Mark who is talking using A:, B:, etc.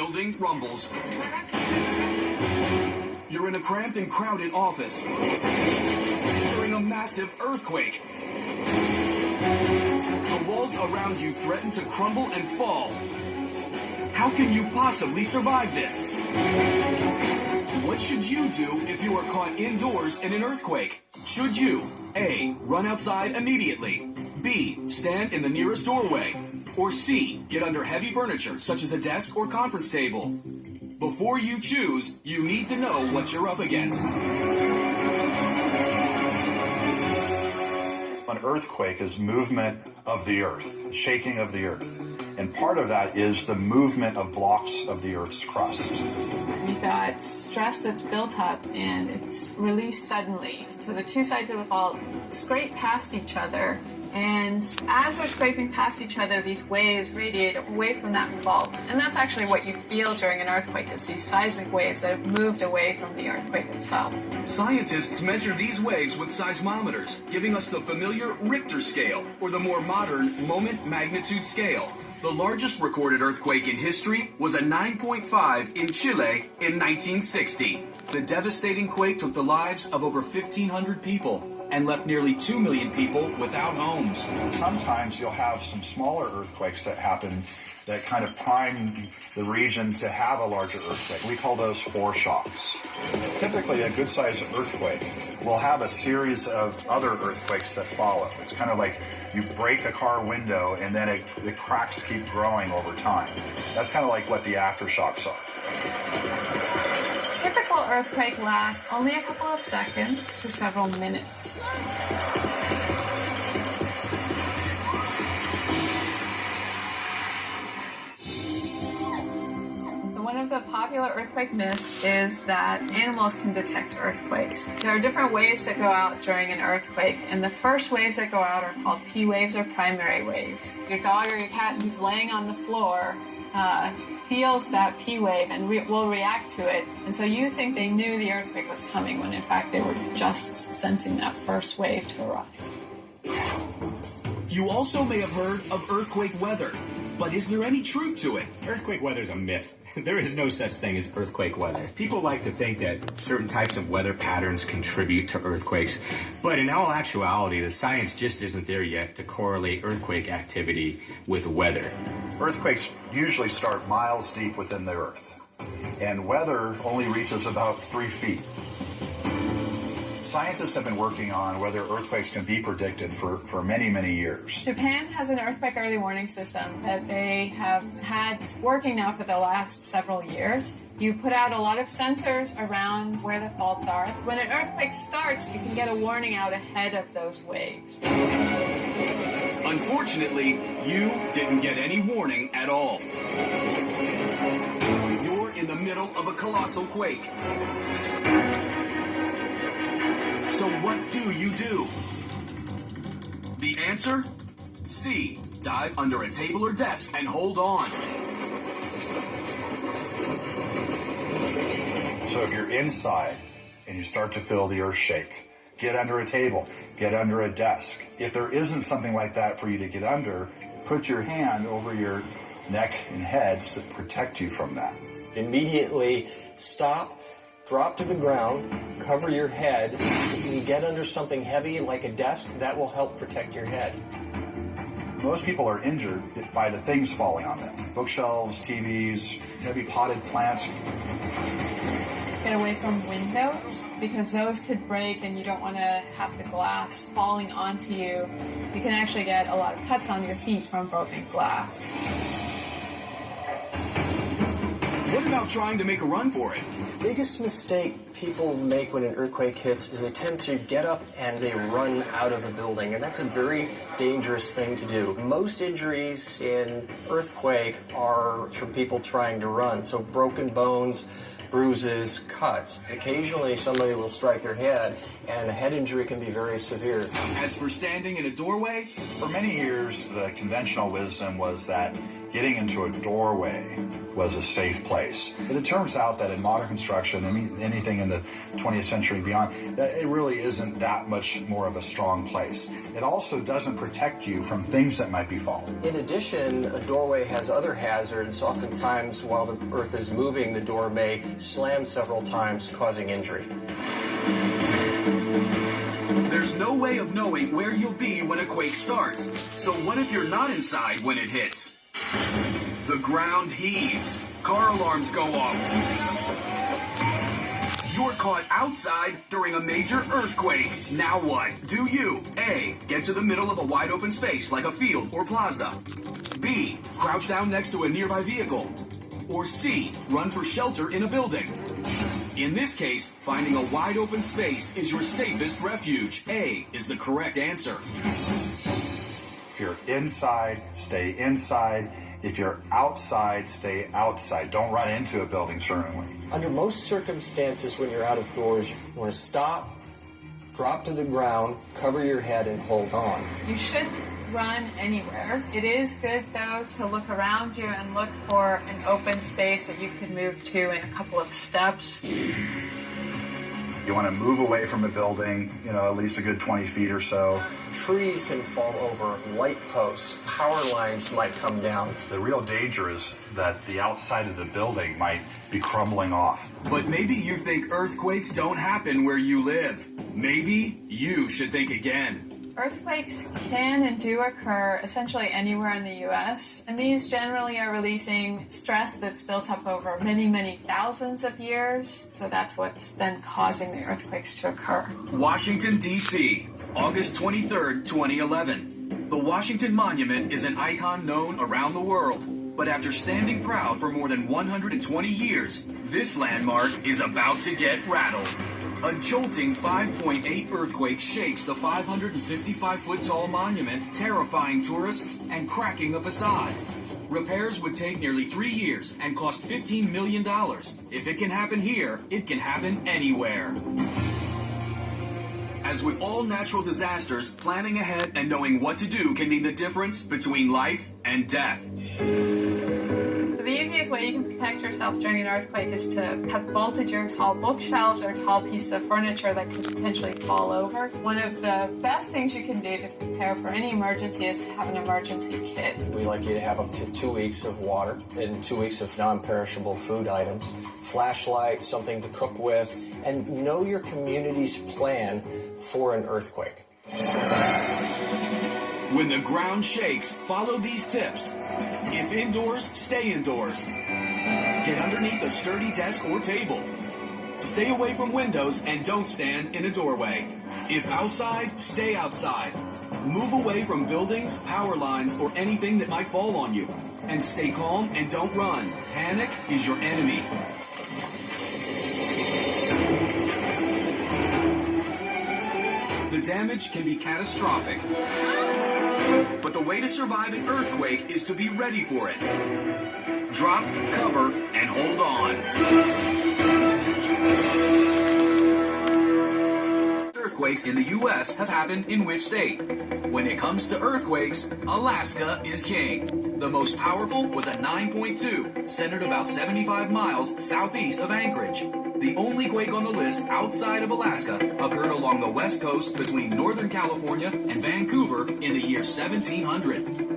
A: building rumbles. You're in a cramped and crowded office during a massive earthquake. The walls around you threaten to crumble and fall. How can you possibly survive this? What should you do if you are caught indoors in an earthquake? Should you A. Run outside immediately, B. Stand in the nearest doorway, or C. Get under heavy furniture such as a desk or conference table? Before you choose, you need to know what you're up against.
B: An earthquake is movement of the earth, shaking of the earth. And part of that is the movement of blocks of the earth's crust.
C: You've got stress that's built up and it's released suddenly. So the two sides of the fault scrape past each other. And as they're scraping past each other, these waves radiate away from that fault. And that's actually what you feel during an earthquake, is these seismic waves that have moved away from the earthquake itself.
A: Scientists measure these waves with seismometers, giving us the familiar Richter scale, or the more modern moment magnitude scale. The largest recorded earthquake in history was a 9.5 in Chile in 1960. The devastating quake took the lives of over 1,500 people and left nearly 2 million people without homes.
B: Sometimes you'll have some smaller earthquakes that happen that kind of prime the region to have a larger earthquake. We call those foreshocks. Typically, a good-sized earthquake will have a series of other earthquakes that follow. It's kind of like you break a car window and then the cracks keep growing over time. That's kind of like what the aftershocks are.
C: Typical earthquake lasts only a couple of seconds to several minutes. One of the popular earthquake myths is that animals can detect earthquakes. There are different waves that go out during an earthquake, and the first waves that go out are called P waves or primary waves. Your dog or your cat who's laying on the floor feels that P wave and will react to it, and so you think they knew the earthquake was coming when in fact they were just sensing that first wave to arrive.
A: You also may have heard of earthquake weather, but is there any truth to it?
D: Earthquake weather is a myth. There is no such thing as earthquake weather. People like to think that certain types of weather patterns contribute to earthquakes, but in all actuality, the science just isn't there yet to correlate earthquake activity with weather.
B: Earthquakes usually start miles deep within the earth, and weather only reaches about 3 feet. Scientists have been working on whether earthquakes can be predicted for many, many years.
C: Japan has an earthquake early warning system that they have had working now for the last several years. You put out a lot of sensors around where the faults are. When an earthquake starts, you can get a warning out ahead of those waves.
A: Unfortunately, you didn't get any warning at all. You're in the middle of a colossal quake. So what do you do? The answer? C. Dive under a table or desk and hold on.
B: So if you're inside and you start to feel the earth shake, get under a table, get under a desk. If there isn't something like that for you to get under, put your hand over your neck and head to protect you from that.
E: Immediately stop, drop to the ground, cover your head. If you can get under something heavy like a desk, that will help protect your head.
B: Most people are injured by the things falling on them. Bookshelves, TVs, heavy potted plants.
C: Get away from windows because those could break and you don't want to have the glass falling onto you. You can actually get a lot of cuts on your feet from broken glass.
A: What about trying to make a run for it?
E: Biggest mistake people make when an earthquake hits is they tend to get up and they run out of a building, and that's a very dangerous thing to do. Most injuries in earthquake are from people trying to run, so broken bones, bruises, cuts. Occasionally somebody will strike their head, and a head injury can be very severe.
A: As for standing in a doorway,
B: for many years, the conventional wisdom was that getting into a doorway was a safe place. But it turns out that in modern construction, anything in the 20th century and beyond, that it really isn't that much more of a strong place. It also doesn't protect you from things that might befall.
E: In addition, a doorway has other hazards. Oftentimes, while the earth is moving, the door may slam several times, causing injury.
A: There's no way of knowing where you'll be when a quake starts. So what if you're not inside when it hits? The ground heaves. Car alarms go off. You're caught outside during a major earthquake. Now what? Do you A. Get to the middle of a wide open space like a field or plaza? B. Crouch down next to a nearby vehicle? Or C. Run for shelter in a building? In this case, finding a wide open space is your safest refuge. A is the correct answer.
B: If you're inside, stay inside. If you're outside, stay outside. Don't run into a building, certainly.
E: Under most circumstances, when you're out of doors, you want to stop, drop to the ground, cover your head, and hold on.
C: You shouldn't run anywhere. It is good, though, to look around you and look for an open space that you could move to in a couple of steps.
B: You want to move away from a building, at least a good 20 feet or so.
E: Trees can fall over, light posts, power lines might come down.
B: The real danger is that the outside of the building might be crumbling off.
A: But maybe you think earthquakes don't happen where you live. Maybe you should think again.
C: Earthquakes can and do occur essentially anywhere in the U.S., and these generally are releasing stress that's built up over many, many thousands of years, so that's what's then causing the earthquakes to occur.
A: Washington, D.C., August 23rd, 2011. The Washington Monument is an icon known around the world, but after standing proud for more than 120 years, this landmark is about to get rattled. A jolting 5.8 earthquake shakes the 555-foot-tall monument, terrifying tourists and cracking the facade. Repairs would take nearly 3 years and cost $15 million. If it can happen here, it can happen anywhere. As with all natural disasters, planning ahead and knowing what to do can mean the difference between life and death.
C: So the easiest way you can protect yourself during an earthquake is to have bolted your tall bookshelves or tall pieces of furniture that could potentially fall over. One of the best things you can do to prepare for any emergency is to have an emergency kit.
E: We like you to have up to 2 weeks of water and 2 weeks of non-perishable food items, flashlights, something to cook with, and know your community's plan for an earthquake.
A: When the ground shakes, follow these tips. If indoors, stay indoors. Get underneath a sturdy desk or table. Stay away from windows and don't stand in a doorway. If outside, stay outside. Move away from buildings, power lines, or anything that might fall on you. And stay calm and don't run. Panic is your enemy. The damage can be catastrophic. But the way to survive an earthquake is to be ready for it. Drop, cover, and hold on. Earthquakes in the U.S. have happened in which state? When it comes to earthquakes, Alaska is king. The most powerful was a 9.2, centered about 75 miles southeast of Anchorage. The only quake on the list outside of Alaska occurred along the west coast between Northern California and Vancouver in the year 1700.